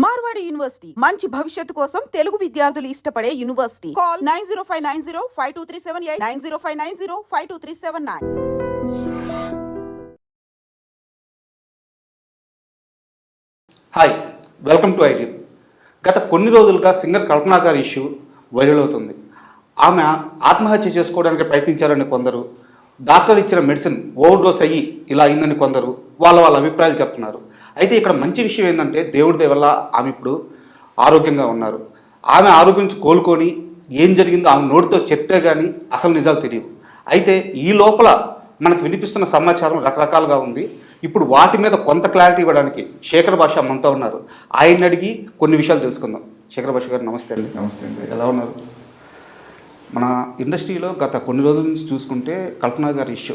Marwadi university మంచి భవిష్యత్తు కోసం తెలుగు విద్యార్థులు ఇష్టపడే university. Call 9059052378 9059052379. Hi, welcome to IT. గత కొన్ని రోజులుగా సింగర్ కల్పన గారి ఇష్యూ వైరల్ అవుతుంది. ఆమె ఆత్మహత్య చేసుకోవడానికి ప్రయత్నించారని కొందరు, డాక్టర్ ఇచ్చిన మెడిసిన్ ఓవర్ డోస్ అయ్యి ఇలా అయిందని కొందరు వాళ్ళ అభిప్రాయాలు చెప్తున్నారు. అయితే ఇక్కడ మంచి విషయం ఏంటంటే దేవుడి దయ వల్ల ఆమె ఇప్పుడు ఆరోగ్యంగా ఉన్నారు. ఆమె ఆరోగ్యం నుంచి కోలుకొని ఏం జరిగిందో ఆమె నోటితో చెప్తే కానీ అసలు నిజాలు తెలియవు. అయితే ఈ లోపల మనకు వినిపిస్తున్న సమాచారం రకరకాలుగా ఉంది. ఇప్పుడు వాటి మీద కొంత క్లారిటీ ఇవ్వడానికి శేఖర్ భాష మనతో ఉన్నారు. ఆయన్ని అడిగి కొన్ని విషయాలు తెలుసుకుందాం. శేఖర్ భాష గారు నమస్తే అండి. నమస్తే అండి. ఎలా ఉన్నారు? మన ఇండస్ట్రీలో గత కొన్ని రోజుల నుంచి చూసుకుంటే కల్పన గారి ఇష్యూ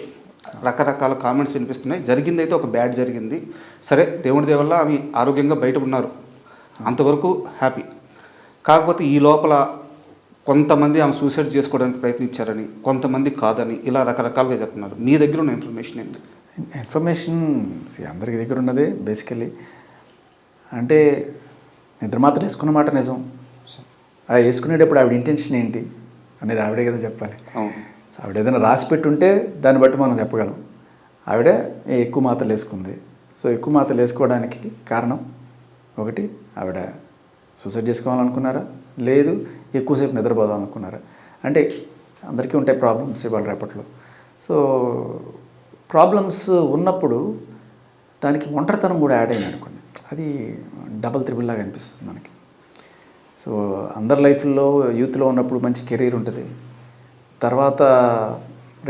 రకరకాల కామెంట్స్ వినిపిస్తున్నాయి. జరిగిందైతే ఒక బ్యాడ్ జరిగింది. సరే, దేవుడి దయ వల్ల ఆమె ఆరోగ్యంగా బయట ఉన్నారు, అంతవరకు హ్యాపీ. కాకపోతే ఈ లోపల కొంతమంది ఆమె సూసైడ్ చేసుకోవడానికి ప్రయత్నించారని, కొంతమంది కాదని, ఇలా రకరకాలుగా చెప్తున్నారు. మీ దగ్గర ఉన్న ఇన్ఫర్మేషన్ ఏంటి? ఇన్ఫర్మేషన్ అందరికి దగ్గర ఉన్నదే బేసికలీ. అంటే నిద్ర మాత్రం వేసుకున్న మాట నిజం. అది వేసుకునేటప్పుడు ఆవిడ ఇంటెన్షన్ ఏంటి అనేది ఆవిడే కదా చెప్పాలి. సో ఆవిడ ఏదైనా రాసి పెట్టుంటే దాన్ని బట్టి మనం చెప్పగలం. ఆవిడ ఎక్కువ మాత్రలు వేసుకుంది. సో ఎక్కువ మాత్రలు వేసుకోవడానికి కారణం ఒకటి, ఆవిడ సూసైడ్ చేసుకోవాలనుకున్నారా, లేదు ఎక్కువసేపు నిద్రపోదాం అనుకున్నారా. అంటే అందరికీ ఉంటాయి ప్రాబ్లమ్స్ ఇవాళ రేపట్లో. సో ప్రాబ్లమ్స్ ఉన్నప్పుడు దానికి ఒంటరితనం కూడా యాడ్ అయింది అనుకోండి, అది డబల్ త్రిబుల్ లాగా అనిపిస్తుంది మనకి. సో అందరి లైఫ్లో యూత్లో ఉన్నప్పుడు మంచి కెరీర్ ఉంటుంది, తర్వాత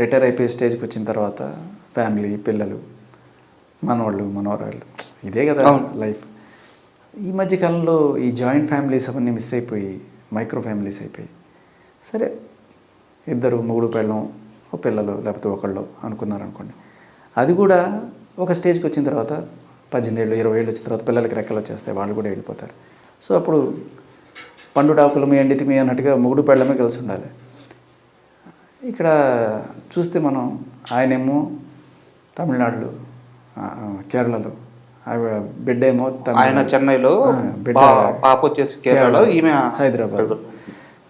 రిటైర్ అయిపోయే స్టేజ్కి వచ్చిన తర్వాత ఫ్యామిలీ, పిల్లలు, మనవాళ్ళు, మనవరాళ్ళు, ఇదే కదా లైఫ్. ఈ మధ్యకాలంలో ఈ జాయింట్ ఫ్యామిలీస్ అవన్నీ మిస్ అయిపోయి మైక్రో ఫ్యామిలీస్ అయిపోయి, సరే ఇద్దరు మొగుడు పెళ్ళం, ఒక పిల్లలు లేకపోతే ఒకళ్ళు అనుకున్నారనుకోండి, అది కూడా ఒక స్టేజ్కి వచ్చిన తర్వాత 18 ఏళ్ళు 20 ఏళ్ళు వచ్చిన తర్వాత పిల్లలకి రెక్కలు వచ్చేస్తాయి, వాళ్ళు కూడా వెళ్ళిపోతారు. సో అప్పుడు పండు డాకులమి ఎండితిమి అన్నట్టుగా మొగుడు పెళ్ళమే కలిసి ఉండాలి. ఇక్కడ చూస్తే మనం ఆయనేమో తమిళనాడులో, కేరళలో, బిడ్డ ఏమో ఆయన చెన్నైలో, బిడ్డ పాప వచ్చేసి కేరళలో, ఈమె హైదరాబాద్.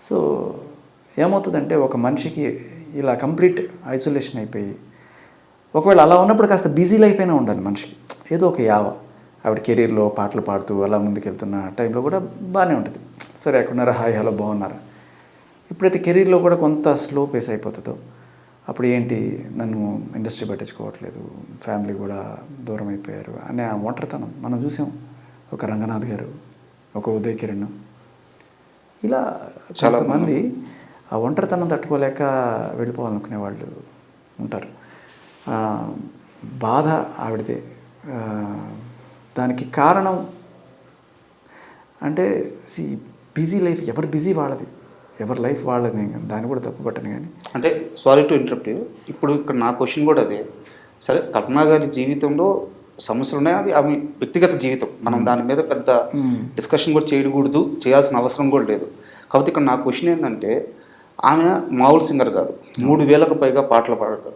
సో ఏమవుతుందంటే ఒక మనిషికి ఇలా కంప్లీట్ ఐసోలేషన్ అయిపోయి, ఒకవేళ అలా ఉన్నప్పుడు కాస్త బిజీ లైఫ్ అయినా ఉండాలి మనిషికి, ఏదో ఒక యావ. ఆవిడ కెరీర్లో పాటలు పాడుతూ అలా ముందుకెళ్తున్న టైంలో కూడా బాగానే ఉంటుంది. సరే ఎక్కడున్నారా, హాయ్ హలో బాగున్నారా. ఇప్పుడైతే కెరీర్లో కూడా కొంత స్లో పేస్ అయిపోతుందో అప్పుడు ఏంటి, నన్ను ఇండస్ట్రీ పట్టించుకోవట్లేదు, ఫ్యామిలీ కూడా దూరం అయిపోయారు అనే ఆ ఒంటరితనం మనం చూసాం. ఒక రంగనాథ్ గారు, ఒక ఉదయ్ కిరణ్, ఇలా చాలామంది ఆ ఒంటరితనం తట్టుకోలేక వెళ్ళిపోవాలనుకునే వాళ్ళు ఉంటారు. బాధ ఆవిడదే. దానికి కారణం అంటే బిజీ లైఫ్, ఎవరు బిజీ వాళ్ళది, ఎవరి లైఫ్ వాళ్ళది, దాన్ని కూడా తప్పు పట్టను. కానీ అంటే సారీ టు ఇంటరప్ట్ యూ, ఇప్పుడు ఇక్కడ నా క్వశ్చన్ కూడా అదే. సరే, కల్పన గారి జీవితంలో సమస్యలు ఉన్నాయి, అది ఆమె వ్యక్తిగత జీవితం, మనం దాని మీద పెద్ద డిస్కషన్ కూడా చేయకూడదు, చేయాల్సిన అవసరం కూడా లేదు. కాబట్టి ఇక్కడ నా క్వశ్చన్ ఏంటంటే, ఆమె మామూలు సింగర్ కాదు, 3000కు పైగా పాటలు పాడారు,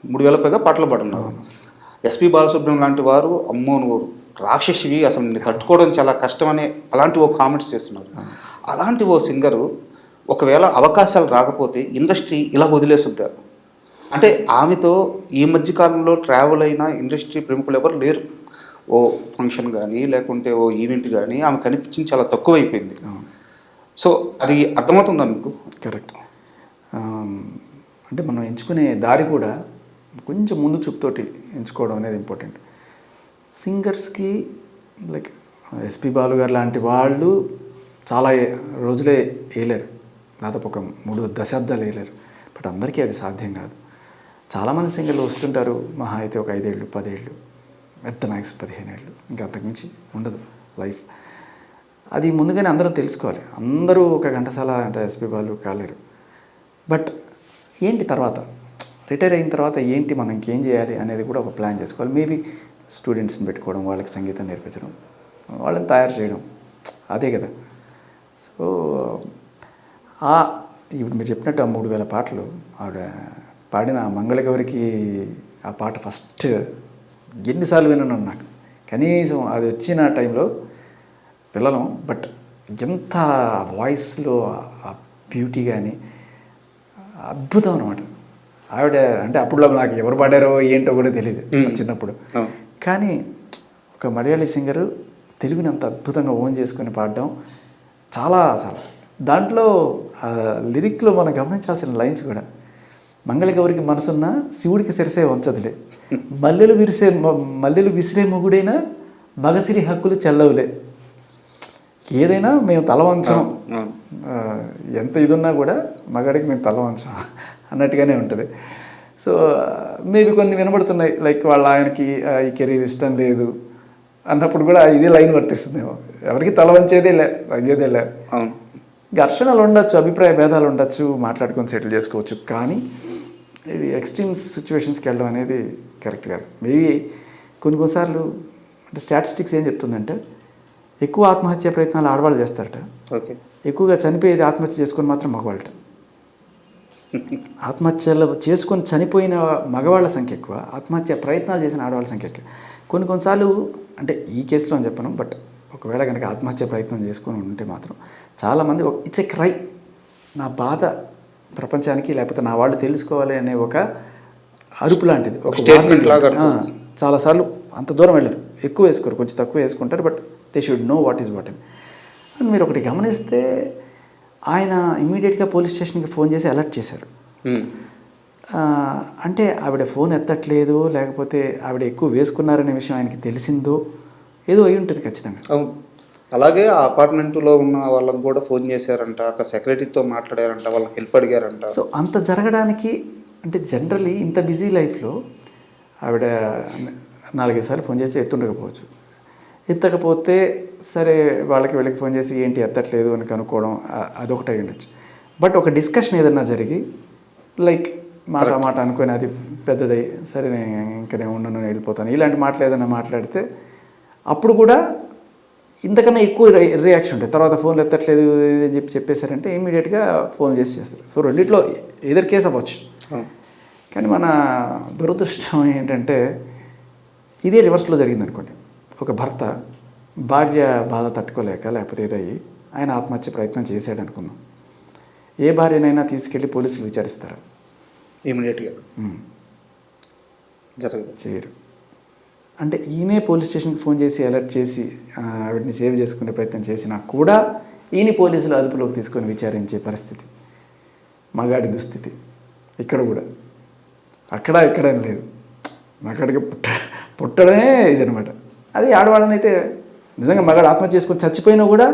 3000 పైగా పాటలు పాడున్నారు. ఎస్పి బాలసుబ్రహ్మణ్యం లాంటి వారు, అమ్మో నువ్వు రాక్షసివి, అసలు నేను తట్టుకోవడం చాలా కష్టమని అలాంటి ఓ కామెంట్స్ చేస్తున్నారు. అలాంటి ఓ సింగరు ఒకవేళ అవకాశాలు రాకపోతే ఇండస్ట్రీ ఇలా వదిలేసుద్దారు. అంటే ఆమెతో ఈ మధ్యకాలంలో ట్రావెల్ అయిన ఇండస్ట్రీ ప్రముఖులు ఎవరు లేరు. ఓ ఫంక్షన్ కానీ లేకుంటే ఓ ఈవెంట్ కానీ ఆమె కనిపించింది చాలా తక్కువ అయిపోయింది. సో అది అర్థమవుతుందా మీకు? కరెక్ట్. అంటే మనం ఎంచుకునే దారి కూడా కొంచెం ముందు చూపుతోటి ఎంచుకోవడం అనేది ఇంపార్టెంట్. సింగర్స్కి లైక్ ఎస్పి బాలు గారు లాంటి వాళ్ళు చాలా రోజులే వేయలేరు, దాదాపు ఒక 3 దశాబ్దాలు వేయలేరు. బట్ అందరికీ అది సాధ్యం కాదు. చాలామంది సింగర్లు వస్తుంటారు, మహా అయితే ఒక 5 ఏళ్ళు 10 ఏళ్ళు, పెద్ద మ్యాక్స్ 15 ఏళ్ళు, ఇంకా అంతకుమించి ఉండదు లైఫ్. అది ముందుగానే అందరూ తెలుసుకోవాలి. అందరూ ఒక ఘంటసాల అంటే ఎస్పి బాలు కాలేరు. బట్ ఏంటి తర్వాత, రిటైర్ అయిన తర్వాత ఏంటి, మనం ఇంకేం చేయాలి అనేది కూడా ఒక ప్లాన్ చేసుకోవాలి. మేబీ స్టూడెంట్స్ని పెట్టుకోవడం, వాళ్ళకి సంగీతం నేర్పించడం, వాళ్ళని తయారు చేయడం, అదే కదా. సో ఇప్పుడు మీరు చెప్పినట్టు ఆ 3000 పాటలు ఆవిడ పాడిన మంగళగౌరికి ఆ పాట ఫస్ట్ ఎన్నిసార్లు విన్నాను నాకు. కనీసం అది వచ్చిన టైంలో పిల్లలం, బట్ ఎంత వాయిస్లో ఆ బ్యూటీ కానీ అద్భుతం అనమాట. ఆవిడ అంటే అప్పుడు నాకు ఎవరు పాడారో ఏంటో కూడా తెలియదు చిన్నప్పుడు, కానీ ఒక మలయాళీ సింగరు తెలుగుని అంత అద్భుతంగా ఓన్ చేసుకొని పాడడం చాలా చాలా. దాంట్లో లిరిక్లో మనం గమనించాల్సిన లైన్స్ కూడా, మంగళగౌరికి మనసున్న శివుడికి సిరిసే వంచదులే, మల్లెలు విసిరే మొగుడైనా మగసిరి హక్కులు చెల్లవులే, ఏదైనా మేము తల వంచం, ఎంత ఇది ఉన్నా కూడా మగాడికి మేము తల వంచం అన్నట్టుగానే ఉంటుంది. సో మేబీ కొన్ని వినబడుతున్నాయి, లైక్ వాళ్ళ ఆయనకి ఈ కెరీర్ ఇష్టం లేదు అన్నప్పుడు కూడా ఇదే లైన్ వర్తిస్తుందేమో, ఎవరికి తల వంచేదే లే, తగ్గేదే లే. ఘర్షణలు ఉండొచ్చు, అభిప్రాయ భేదాలు ఉండొచ్చు, మాట్లాడుకొని సెటిల్ చేసుకోవచ్చు, కానీ ఇది ఎక్స్ట్రీమ్ సిచ్యువేషన్స్కి వెళ్ళడం అనేది కరెక్ట్ కాదు. మేబీ కొన్నిసార్లు అంటే స్టాటిస్టిక్స్ ఏం చెప్తుందంటే ఎక్కువ ఆత్మహత్య ప్రయత్నాలు ఆడవాళ్ళు చేస్తారట, ఎక్కువగా చనిపోయేది ఆత్మహత్య చేసుకొని మాత్రం మగవాళ్ళట. ఆత్మహత్యలు చేసుకొని చనిపోయిన మగవాళ్ళ సంఖ్య ఎక్కువ, ఆత్మహత్య ప్రయత్నాలు చేసిన ఆడవాళ్ళ సంఖ్య ఎక్కువ. కొన్నిసార్లు అంటే ఈ కేసులో అని చెప్పను, బట్ ఒకవేళ కనుక ఆత్మహత్య ప్రయత్నం చేసుకొని ఉంటే మాత్రం చాలామంది ఇట్స్ ఎ క్రై, నా బాధ ప్రపంచానికి లేకపోతే నా వాళ్ళు తెలుసుకోవాలి అనే ఒక అరుపు లాంటిది, ఒక స్టేట్మెంట్ లాగా. చాలాసార్లు అంత దూరం వెళ్ళరు, ఎక్కువ వేసుకోరు, కొంచెం తక్కువ వేసుకుంటారు, but they should know what is what అని. మీరు ఒకటి గమనిస్తే ఆయన ఇమ్మీడియట్గా పోలీస్ స్టేషన్కి ఫోన్ చేసి అలర్ట్ చేశారు. అంటే ఆవిడ ఫోన్ ఎత్తట్లేదు, లేకపోతే ఆవిడ ఎక్కువ వేసుకున్నారనే విషయం ఆయనకి తెలిసిందో ఏదో అయి ఉంటుంది ఖచ్చితంగా. అలాగే ఆ అపార్ట్మెంట్లో ఉన్న వాళ్ళకి కూడా ఫోన్ చేశారంట, అక్కడ సెక్రటరీతో మాట్లాడారంట, వాళ్ళకి హెల్ప్ అడిగారంట. సో అంత జరగడానికి అంటే జనరలీ ఇంత బిజీ లైఫ్లో ఆవిడ 4-5 సార్లు ఫోన్ చేసి ఎత్తుండకపోవచ్చు. ఎత్తకపోతే సరే వాళ్ళకి వీళ్ళకి ఫోన్ చేసి ఏంటి ఎత్తట్లేదు అని కనుక్కోవడం అదొకటి అయి ఉండొచ్చు. బట్ ఒక డిస్కషన్ ఏదన్నా జరిగి లైక్ మాట అనుకొని అది పెద్దదై సరే నేను ఉండను వెళ్ళిపోతాను ఇలాంటి మాటలు ఏదైనా మాట్లాడితే అప్పుడు కూడా ఇంతకన్నా ఎక్కువ రియాక్షన్ ఉంటుంది. తర్వాత ఫోన్లు ఎత్తట్లేదు అని చెప్పేశారంటే ఇమీడియట్గా ఫోన్ చేస్తారు. సో రెండిట్లో ఎదర్ కేసు అవ్వచ్చు. కానీ మన దురదృష్టం ఏంటంటే ఇదే రివర్స్లో జరిగింది అనుకోండి. ఒక భర్త భార్య బాధ తట్టుకోలేక లేకపోతే ఏదయ్యి ఆయన ఆత్మహత్య ప్రయత్నం చేశాడు అనుకుందాం. ఏ భార్యనైనా తీసుకెళ్ళి పోలీసులు విచారిస్తారు? ఇమీడియట్గా జరగదు, చేయరు. అంటే ఈయనే పోలీస్ స్టేషన్కి ఫోన్ చేసి అలర్ట్ చేసి ఆవిడని సేవ్ చేసుకునే ప్రయత్నం చేసినా కూడా ఈయన పోలీసులు అదుపులోకి తీసుకొని విచారించే పరిస్థితి, మగాడి దుస్థితి ఇక్కడ కూడా. ఇక్కడ లేదు, మగాడికి పుట్టడమే ఇదనమాట. అది ఆడవాళ్ళని అయితే నిజంగా మగాడు ఆత్మహత్య చేసుకొని చచ్చిపోయినా కూడా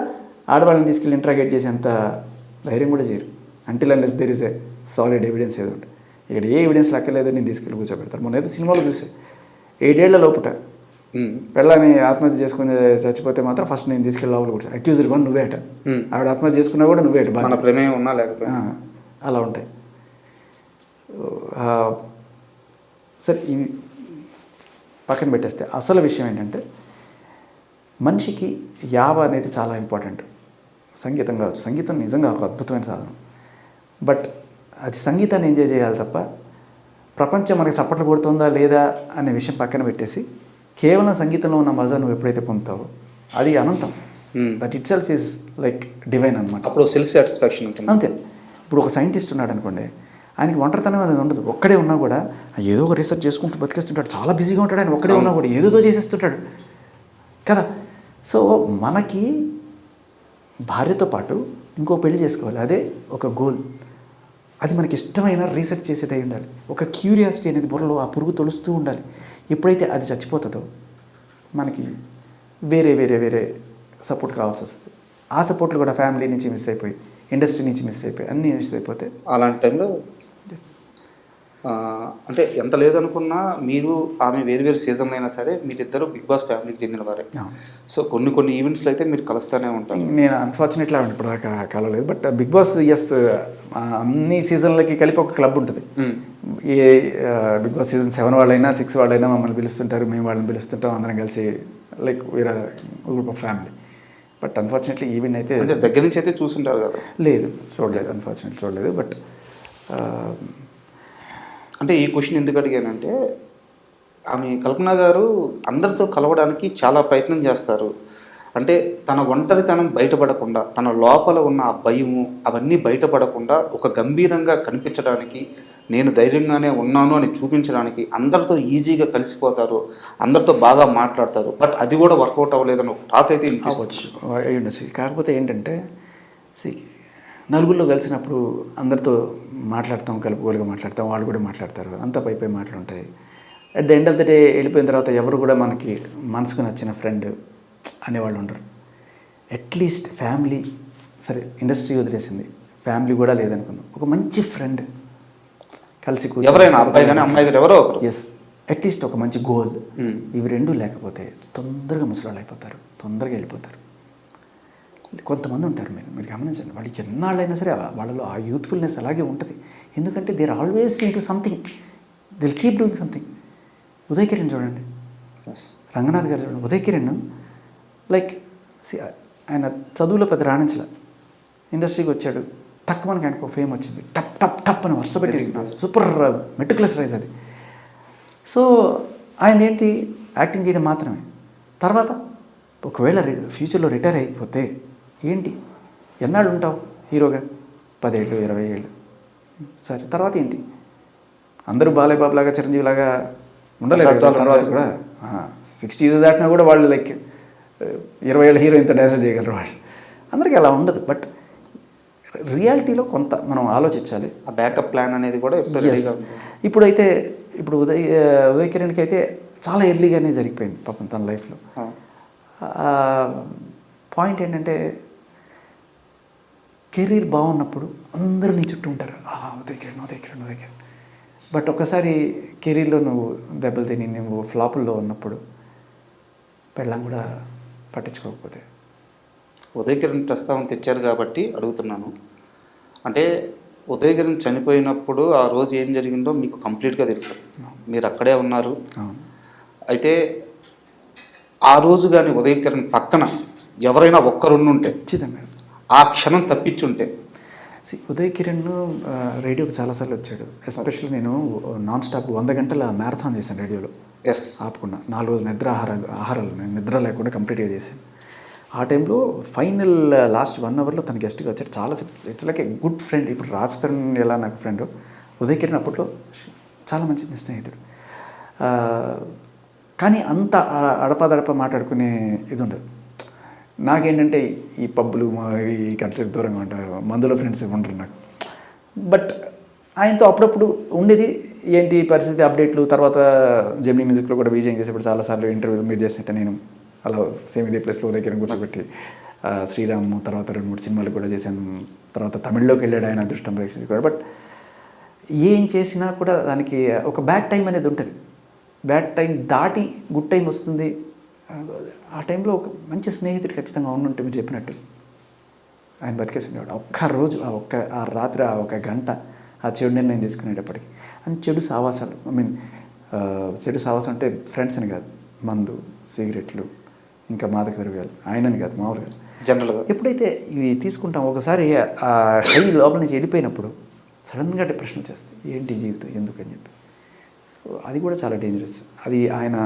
ఆడవాళ్ళని తీసుకెళ్ళి ఇంట్రాగేట్ చేసేంత ధైర్యం కూడా చేయరు. Until unless there is a solid evidence ఏదో ఉంటుంది. ఇక్కడ ఏ ఎవిడెన్స్ లెక్కలేదో నేను తీసుకెళ్ళి కూర్చోబెడతారు. మొన్న అయితే సినిమాలో చూసే 7 ఏళ్ల లోపట పెళ్ళని ఆత్మహత్య చేసుకుని చచ్చిపోతే మాత్రం ఫస్ట్ నేను తీసుకెళ్ళి లోపల కూర్చో, అక్యూజ్డ్ వన్ నువ్వే అట, ఆవిడ ఆత్మహత్య చేసుకున్నా కూడా నువ్వే అట, మన ప్రమేయం ఉన్నా లేకపోతే అలా ఉంటాయి. సరే ఇవి పక్కన పెట్టేస్తే అసలు విషయం ఏంటంటే మనిషికి యావ అనేది చాలా ఇంపార్టెంట్. సంగీతం కావచ్చు, సంగీతం నిజంగా ఒక అద్భుతమైన సాధనం. బట్ అది సంగీతాన్ని ఎంజాయ్ చేయాలి తప్ప ప్రపంచం మనకి చప్పట్లు కొడుతుందా లేదా అనే విషయం పక్కన పెట్టేసి కేవలం సంగీతంలో ఉన్న మజా నువ్వు ఎప్పుడైతే పొందుతావో అది అనంతం. That it self is like divine అనమాట. అప్పుడు సెల్ఫ్ సాటిస్ఫాక్షన్ అంతే. ఇప్పుడు ఒక సైంటిస్ట్ ఉన్నాడు అనుకోండి, ఆయనకి ఒంటరితనం అనేది ఉండదు. ఒక్కడే ఉన్నా కూడా ఏదో ఒక రీసెర్చ్ చేసుకుంటూ బతికేస్తుంటాడు, చాలా బిజీగా ఉంటాడు. ఆయన ఒక్కడే ఉన్నా కూడా ఏదో చేసేస్తుంటాడు కదా. సో మనకి భార్యతో పాటు ఇంకో పెళ్లి చేసుకోవాలి, అదే ఒక గోల్. అది మనకి ఇష్టమైన రీసెర్చ్ చేసేది అయి ఉండాలి. ఒక క్యూరియాసిటీ అనేది బుర్రలో ఆ పురుగు తొలుస్తూ ఉండాలి. ఎప్పుడైతే అది చచ్చిపోతుందో మనకి వేరే వేరే వేరే సపోర్ట్ కావాల్సి వస్తుంది. ఆ సపోర్ట్లు కూడా ఫ్యామిలీ నుంచి మిస్ అయిపోయి, ఇండస్ట్రీ నుంచి మిస్ అయిపోయి, అన్నీ మిస్ అయిపోతే అలాంటి టైంలో అంటే ఎంత లేదనుకున్నా మీరు ఆమె వేరు వేరు సీజన్లో అయినా సరే మీరిద్దరు బిగ్ బాస్ ఫ్యామిలీకి చెందిన వారే. సో కొన్ని ఈవెంట్స్లో అయితే మీరు కలుస్తూనే ఉంటారు. నేను అన్ఫార్చునేట్లీ ఇప్పుడు దాకా కలవలేదు. బట్ బిగ్ బాస్ ఎస్ అన్ని సీజన్లకి కలిపి ఒక క్లబ్ ఉంటుంది. ఏ బిగ్ బాస్ సీజన్ 7 వాళ్ళైనా 6 వాళ్ళైనా మమ్మల్ని పిలుస్తుంటారు, మేము వాళ్ళని పిలుస్తుంటాం, అందరం కలిసి like we are group of family. But unfortunately event అయితే దగ్గర నుంచి అయితే చూస్తుంటారు కదా? లేదు, చూడలేదు, అన్ఫార్చునేట్లీ చూడలేదు. బట్ అంటే ఈ క్వశ్చన్ ఎందుకు అడిగానంటే ఆమె కల్పన గారు అందరితో కలవడానికి చాలా ప్రయత్నం చేస్తారు. అంటే తన ఒంటరితనం బయటపడకుండా, తన లోపల ఉన్న ఆ భయము అవన్నీ బయటపడకుండా ఒక గంభీరంగా కనిపించడానికి, నేను ధైర్యంగానే ఉన్నాను అని చూపించడానికి అందరితో ఈజీగా కలిసిపోతారు, అందరితో బాగా మాట్లాడతారు. బట్ అది కూడా వర్కౌట్ అవ్వలేదని ఒక టాక్ అయితే అవ్వచ్చు, అయి ఉండొచ్చు. కాకపోతే ఏంటంటే నలుగురిలో కలిసినప్పుడు అందరితో మాట్లాడతాం, కలుపుకోలుగా మాట్లాడతాం, వాళ్ళు కూడా మాట్లాడతారు, అంతా పై మాటలు ఉంటాయి. At the end of the day వెళ్ళిపోయిన తర్వాత ఎవరు కూడా మనకి మనసుకు నచ్చిన ఫ్రెండ్ అనేవాళ్ళు ఉండరు. అట్లీస్ట్ ఫ్యామిలీ, సరే ఇండస్ట్రీ వదిలేసింది, ఫ్యామిలీ కూడా లేదనుకున్నాం, ఒక మంచి ఫ్రెండ్ కలిసి ఎవరైనా అబ్బాయి కానీ అమ్మాయి కానీ ఎవరో ఒకరు, ఎస్ అట్లీస్ట్ ఒక మంచి గోల్, ఇవి రెండూ లేకపోతే తొందరగా ముసలాళ్ళు అయిపోతారు, తొందరగా వెళ్ళిపోతారు. కొంతమంది ఉంటారు, మీరు గమనించండి, వాళ్ళకి ఎన్నాళ్ళైనా సరే వాళ్ళలో ఆ యూత్ఫుల్నెస్ అలాగే ఉంటుంది. ఎందుకంటే they are always in to something, they will keep doing something. Uday Kiran చూడండి, రంగనాథ్ గారు చూడండి. ఉదయ్ కిరణ్ లైక్ ఆయన చదువులో పెద్ద రాణించలే, ఇండస్ట్రీకి వచ్చాడు, తక్కువ మనకి ఆయనకు ఫేమ్ వచ్చింది, టప్ టప్ టప్ అని వరుస పెట్టి సూపర్ మెటిక్యులస్ రైజ్ అది. సో ఆయన ఏంటి యాక్టింగ్ చేయడం మాత్రమే. తర్వాత ఒకవేళ ఫ్యూచర్లో రిటైర్ అయిపోతే ఏంటి, ఎన్నాళ్ళు ఉంటావు హీరోగా? 10 ఏళ్ళు 20 ఏళ్ళు, సరే తర్వాత ఏంటి? అందరూ బాలయ్య బాబులాగా చిరంజీవిలాగా ఉండలేదు తర్వాత కూడా. 60 years దాటినా కూడా వాళ్ళు లైక్ 20 ఏళ్ళ హీరో ఇంత డ్యాన్స్ చేయగలరు వాళ్ళు. అందరికీ అలా ఉండదు. బట్ రియాలిటీలో కొంత మనం ఆలోచించాలి. ఆ బ్యాకప్ ప్లాన్ అనేది కూడా ఇప్పుడైతే ఇప్పుడు ఉదయ్ కిరణ్కి అయితే చాలా ఎర్లీగానే జరిగిపోయింది పాపం తన లైఫ్లో. పాయింట్ ఏంటంటే కెరీర్ బాగున్నప్పుడు అందరూ నీ చుట్టూ ఉంటారు, ఉదయ్ కిరణ్ ఉదయ్ కిరణ్ ఉదయ్ కిరణ్. బట్ ఒకసారి కెరీర్లో నువ్వు దెబ్బలు తిని నువ్వు ఫ్లాపుల్లో ఉన్నప్పుడు పెళ్ళం కూడా పట్టించుకోకపోతే. ఉదయ్ కిరణ్ ప్రస్తావన తెచ్చారు కాబట్టి అడుగుతున్నాను. అంటే ఉదయ్ కిరణ్ చనిపోయినప్పుడు ఆ రోజు ఏం జరిగిందో మీకు కంప్లీట్గా తెలుసు, మీరు అక్కడే ఉన్నారు. అయితే ఆ రోజు కానీ ఉదయ్ కిరణ్ పక్కన ఎవరైనా ఒక్కరుండుంటే, ఖచ్చితంగా ఆ క్షణం తప్పించుంటే. ఉదయ్ కిరణ్ రేడియోకి చాలాసార్లు వచ్చాడు. ఎస్పెషల్లీ నేను నాన్ స్టాప్ 100 గంటల మ్యారథాన్ చేశాను రేడియోలో ఆపకుండా. 4 రోజులు ఆహారాలు నేను నిద్ర లేకుండా కంప్లీట్గా చేశాను. ఆ టైంలో ఫైనల్ లాస్ట్ 1 అవర్లో తన గెస్ట్గా వచ్చాడు. చాలా it's like a good friend. ఇప్పుడు రాజ్ తరుణ్ ఎలా నాకు ఫ్రెండ్, ఉదయ్ కిరణ్ అప్పట్లో చాలా మంచి స్నేహితుడు. కానీ అంత అడపదడప మాట్లాడుకునే ఇది ఉండదు. నాకేంటంటే ఈ పబ్బులు ఈ కంట్రీకి దూరంగా ఉంటారు, మందులో ఫ్రెండ్స్ ఉండరు నాకు. బట్ ఆయనతో అప్పుడప్పుడు ఉండేది. ఏంటి పరిస్థితి అప్డేట్లు, తర్వాత జెమినీ మ్యూజిక్లో కూడా విజయం చేసేప్పుడు చాలాసార్లు ఇంటర్వ్యూలు మీరు చేసినట్టు నేను అలా సేమ్ ఇదే ప్లేస్లో ఉదయ్ కిరణ్ కూర్చోబెట్టి శ్రీరామ్ తర్వాత 2-3 సినిమాలు కూడా చేశాను. తర్వాత తమిళ్లోకి వెళ్ళాడు ఆయన అదృష్టం ప్రేక్షకుడు కూడా. బట్ ఏం చేసినా కూడా దానికి ఒక బ్యాడ్ టైం అనేది ఉంటుంది. బ్యాడ్ టైం దాటి గుడ్ టైం వస్తుంది. ఆ టైంలో ఒక మంచి స్నేహితుడు ఖచ్చితంగా ఉండుంటే మీరు చెప్పినట్టు ఆయన బతికేసి ఉండేవాడు. ఒక్కరోజు ఆ రాత్రి ఆ 1 గంట ఆ చెడు నిర్ణయం తీసుకునేటప్పటికి. అండ్ చెడు సావాసాలు, చెడు సావాసం అంటే ఫ్రెండ్స్ అని కాదు, మందు సిగరెట్లు ఇంకా మాదక ద్రవ్యాలు, ఆయనని కాదు మామూలుగా జనరల్గా ఎప్పుడైతే ఇవి తీసుకుంటాం ఒకసారి ఆ హై లోపల నుంచి వెళ్ళిపోయినప్పుడు సడన్గా డిప్రెషన్ వచ్చేస్తుంది. ఏంటి జీవితం ఎందుకని చెప్పి. సో అది కూడా చాలా డేంజరస్. అది ఆయన